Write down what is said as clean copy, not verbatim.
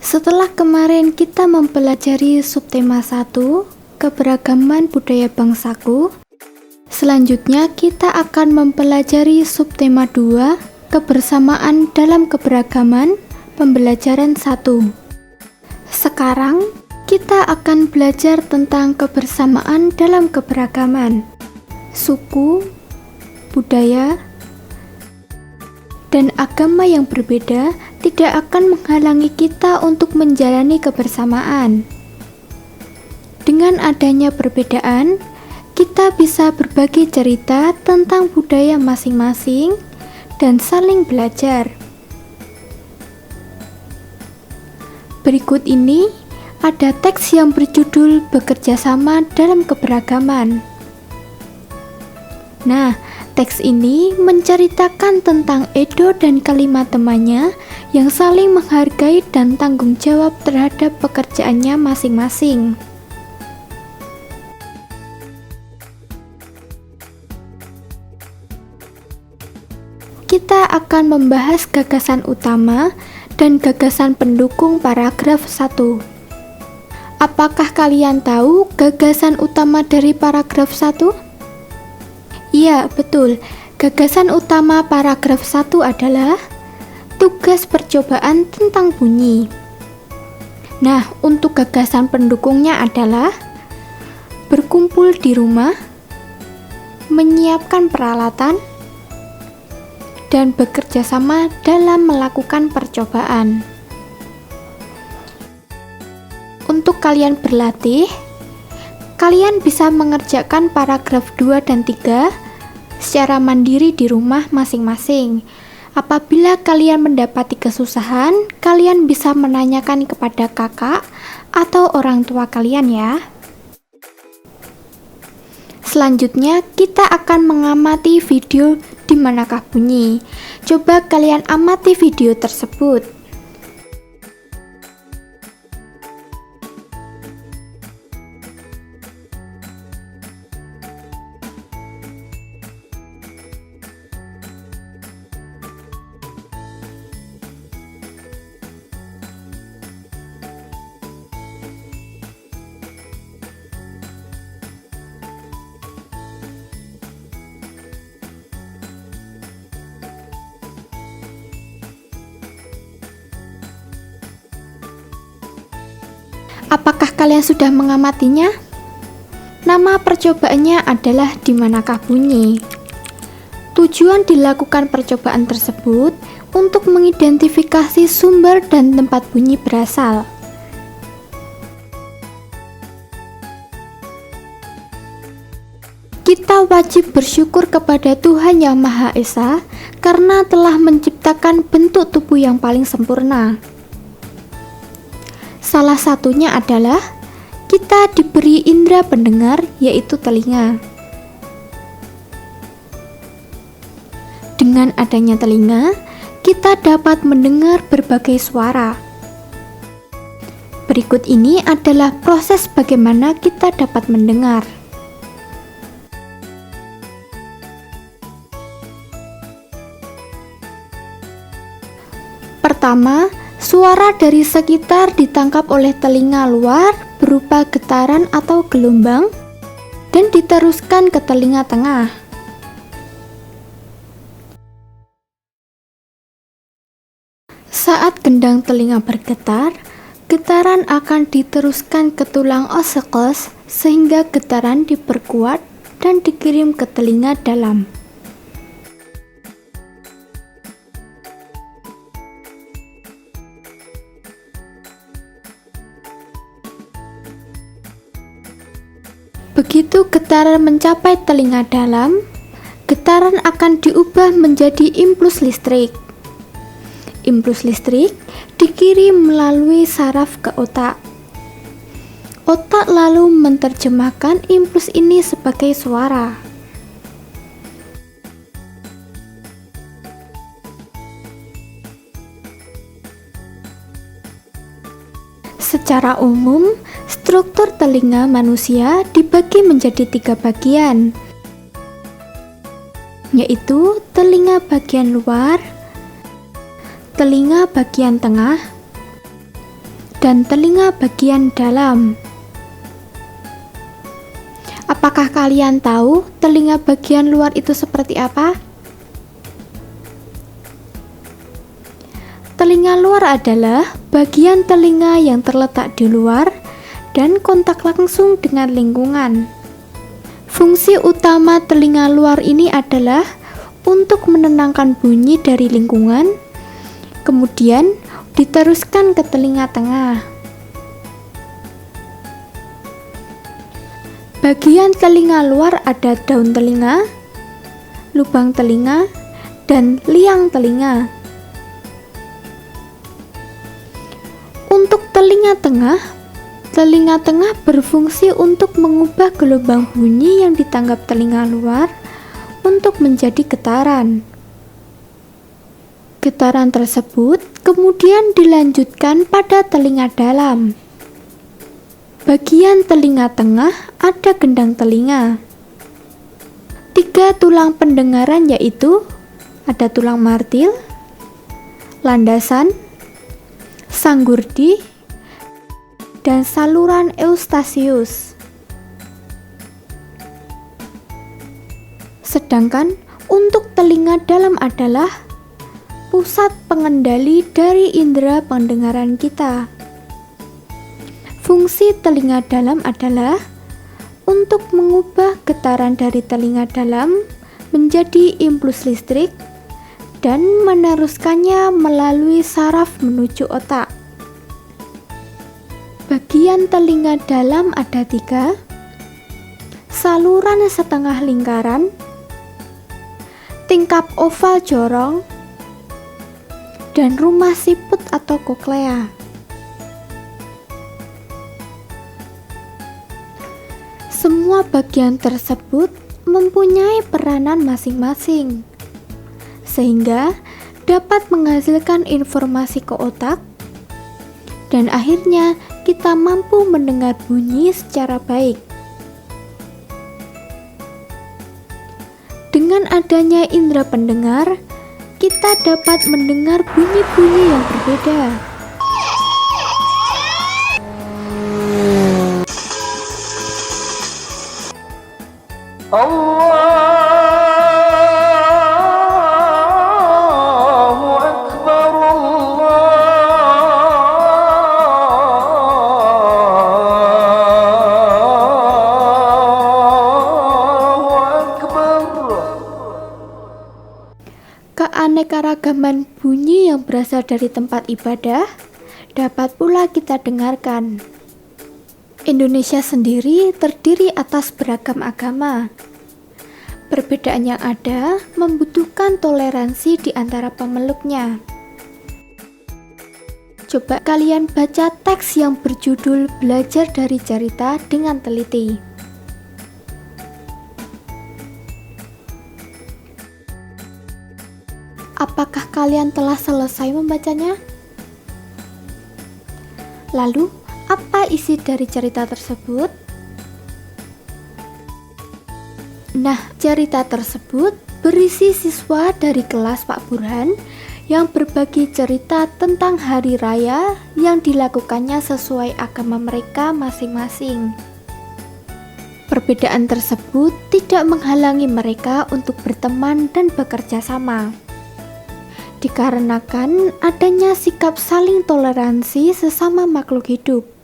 Setelah kemarin kita mempelajari subtema 1, keberagaman budaya bangsaku, selanjutnya kita akan mempelajari subtema 2, kebersamaan dalam keberagaman, pembelajaran 1. Sekarang kita akan belajar tentang kebersamaan dalam keberagaman, suku, budaya, dan agama yang berbeda tidak akan menghalangi kita untuk menjalani kebersamaan. Dengan adanya perbedaan, kita bisa berbagi cerita tentang budaya masing-masing dan saling belajar. Berikut ini ada teks yang berjudul Bekerja Sama dalam Keberagaman. Nah, teks ini menceritakan tentang Edo dan kelima temannya yang saling menghargai dan tanggung jawab terhadap pekerjaannya masing-masing. Kita akan membahas gagasan utama dan gagasan pendukung paragraf 1. Apakah kalian tahu gagasan utama dari paragraf 1? Iya, betul. Gagasan utama paragraf 1 adalah tugas percobaan tentang bunyi. Nah, untuk gagasan pendukungnya adalah berkumpul di rumah, menyiapkan peralatan, dan bekerja sama dalam melakukan percobaan. Untuk kalian berlatih, kalian bisa mengerjakan paragraf 2 dan 3 secara mandiri di rumah masing-masing. Apabila kalian mendapati kesusahan, kalian bisa menanyakan kepada kakak atau orang tua kalian ya. Selanjutnya, kita akan mengamati video Di Manakah Bunyi. Coba kalian amati video tersebut. Apakah kalian sudah mengamatinya? Nama percobaannya adalah Di Manakah Bunyi. Tujuan dilakukan percobaan tersebut untuk mengidentifikasi sumber dan tempat bunyi berasal. Kita wajib bersyukur kepada Tuhan Yang Maha Esa karena telah menciptakan bentuk tubuh yang paling sempurna. Salah satunya adalah kita diberi indera pendengar, yaitu telinga. Dengan adanya telinga, kita dapat mendengar berbagai suara. Berikut ini adalah proses bagaimana kita dapat mendengar. Pertama, suara dari sekitar ditangkap oleh telinga luar berupa getaran atau gelombang dan diteruskan ke telinga tengah. Saat gendang telinga bergetar, getaran akan diteruskan ke tulang osekos sehingga getaran diperkuat dan dikirim ke telinga dalam. Begitu getaran mencapai telinga dalam, getaran akan diubah menjadi impuls listrik. Impuls listrik dikirim melalui saraf ke otak. Otak lalu menerjemahkan impuls ini sebagai suara. Secara umum, struktur telinga manusia dibagi menjadi 3 bagian, yaitu telinga bagian luar, telinga bagian tengah, dan telinga bagian dalam. Apakah kalian tahu telinga bagian luar itu seperti apa? Telinga luar adalah bagian telinga yang terletak di luar dan kontak langsung dengan lingkungan. Fungsi utama telinga luar ini adalah untuk menenangkan bunyi dari lingkungan, kemudian diteruskan ke telinga tengah. Bagian telinga luar ada daun telinga, lubang telinga, dan liang telinga. Untuk telinga tengah berfungsi untuk mengubah gelombang bunyi yang ditangkap telinga luar untuk menjadi getaran. Getaran tersebut kemudian dilanjutkan pada telinga dalam. Bagian telinga tengah ada gendang telinga. 3 tulang pendengaran yaitu ada tulang martil, landasan, sanggurdi, dan saluran eustasius. Sedangkan untuk telinga dalam adalah pusat pengendali dari indera pendengaran kita. Fungsi telinga dalam adalah untuk mengubah getaran dari telinga dalam menjadi impuls listrik dan meneruskannya melalui saraf menuju otak. Bagian telinga dalam ada 3, saluran setengah lingkaran, tingkap oval jorong, dan rumah siput atau koklea. Semua bagian tersebut mempunyai peranan masing-masing, sehingga dapat menghasilkan informasi ke otak, dan akhirnya kita mampu mendengar bunyi secara baik. Dengan adanya indera pendengar, kita dapat mendengar bunyi-bunyi yang berbeda. Allahu Akbar, Allahu Akbar. Keanekaragaman bunyi yang berasal dari tempat ibadah dapat pula kita dengarkan. Indonesia sendiri terdiri atas beragam agama. Perbedaan yang ada membutuhkan toleransi di antara pemeluknya. Coba kalian baca teks yang berjudul Belajar dari Cerita dengan teliti. Apakah kalian telah selesai membacanya? Lalu, apa isi dari cerita tersebut? Nah, cerita tersebut berisi siswa dari kelas Pak Burhan yang berbagi cerita tentang hari raya yang dilakukannya sesuai agama mereka masing-masing. Perbedaan tersebut tidak menghalangi mereka untuk berteman dan bekerja sama. Dikarenakan adanya sikap saling toleransi sesama makhluk hidup.